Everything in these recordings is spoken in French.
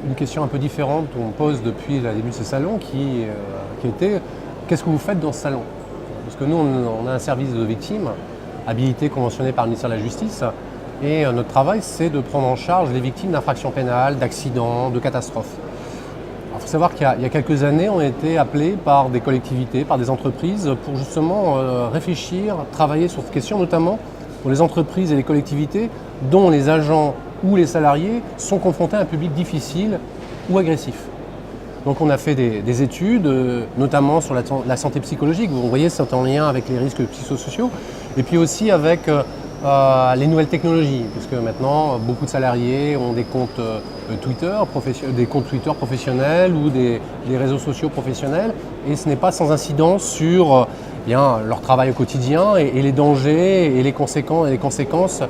une question un peu différente qu'on pose depuis le début de ce salon qui était qu'est-ce que vous faites dans ce salon? Parce que nous, on a un service de victimes habilité, conventionné par le ministère de la Justice et notre travail, c'est de prendre en charge les victimes d'infractions pénales, d'accidents, de catastrophes. Il faut savoir qu'il y a quelques années, on a été appelés par des collectivités, par des entreprises pour justement réfléchir, travailler sur cette question, notamment pour les entreprises et les collectivités dont les agents ou les salariés sont confrontés à un public difficile ou agressif. Donc on a fait des études, notamment sur la santé psychologique. Vous voyez, c'est en lien avec les risques psychosociaux, et puis aussi avec les nouvelles technologies, puisque maintenant beaucoup de salariés ont des comptes Twitter, professionnels ou des réseaux sociaux professionnels, et ce n'est pas sans incidence sur leur travail au quotidien et les dangers et les conséquences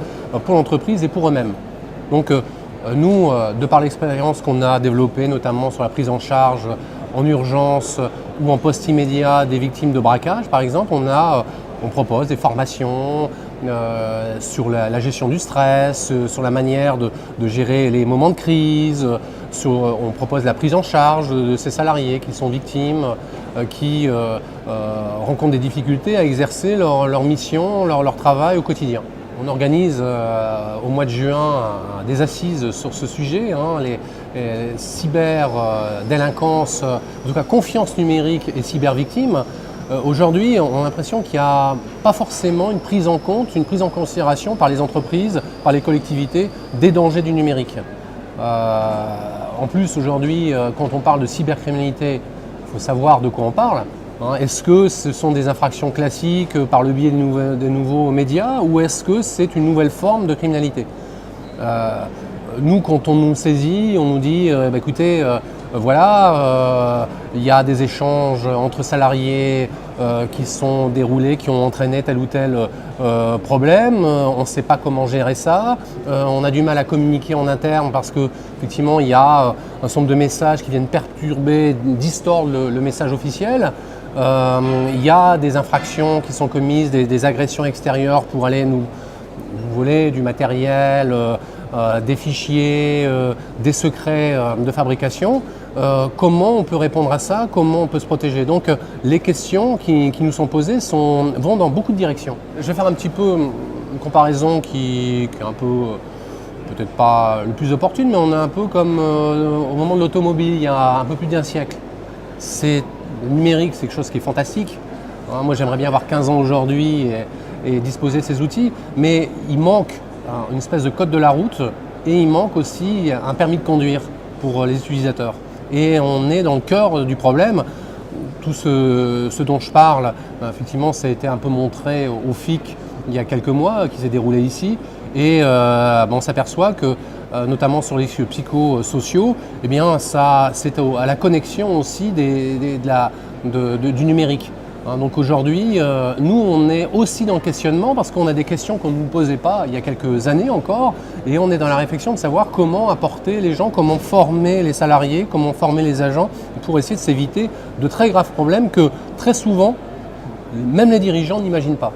pour l'entreprise et pour eux-mêmes. Donc nous, de par l'expérience qu'on a développée, notamment sur la prise en charge en urgence ou en post-immédiat des victimes de braquage, par exemple, on propose des formations sur la gestion du stress, sur la manière de gérer les moments de crise, on propose la prise en charge de ces salariés qui sont victimes, qui rencontrent des difficultés à exercer leur mission, leur travail au quotidien. On organise au mois de juin des assises sur ce sujet, les cyberdélinquance, en tout cas confiance numérique et cybervictimes. Aujourd'hui, on a l'impression qu'il n'y a pas forcément une prise en compte, une prise en considération par les entreprises, par les collectivités, des dangers du numérique. En plus, aujourd'hui, quand on parle de cybercriminalité, il faut savoir de quoi on parle. Est-ce que ce sont des infractions classiques par le biais des nouveaux médias, ou est-ce que c'est une nouvelle forme de criminalité? Nous, quand on nous saisit, on nous dit écoutez, il y a des échanges entre salariés qui sont déroulés, qui ont entraîné tel ou tel problème, on ne sait pas comment gérer ça, on a du mal à communiquer en interne parce qu'effectivement il y a un certain nombre de messages qui viennent perturber, distordre le message officiel. Il y a des infractions qui sont commises, des agressions extérieures pour aller nous voler du matériel, des fichiers, des secrets de fabrication. Comment on peut répondre à ça? Comment on peut se protéger? Donc les questions qui nous sont posées vont dans beaucoup de directions. Je vais faire un petit peu une comparaison qui est un peu, peut-être pas le plus opportune, mais on est un peu comme au moment de l'automobile, il y a un peu plus d'1 siècle. Le numérique, c'est quelque chose qui est fantastique. Moi, j'aimerais bien avoir 15 ans aujourd'hui et disposer de ces outils, mais il manque une espèce de code de la route et il manque aussi un permis de conduire pour les utilisateurs. Et on est dans le cœur du problème. Tout ce dont je parle, effectivement, ça a été un peu montré au FIC il y a quelques mois, qui s'est déroulé ici, et on s'aperçoit que notamment sur les risques psychosociaux, c'est à la connexion aussi du numérique. Donc aujourd'hui, nous on est aussi dans le questionnement parce qu'on a des questions qu'on ne nous posait pas il y a quelques années encore, et on est dans la réflexion de savoir comment apporter les gens, comment former les salariés, comment former les agents pour essayer de s'éviter de très graves problèmes que très souvent, même les dirigeants n'imaginent pas.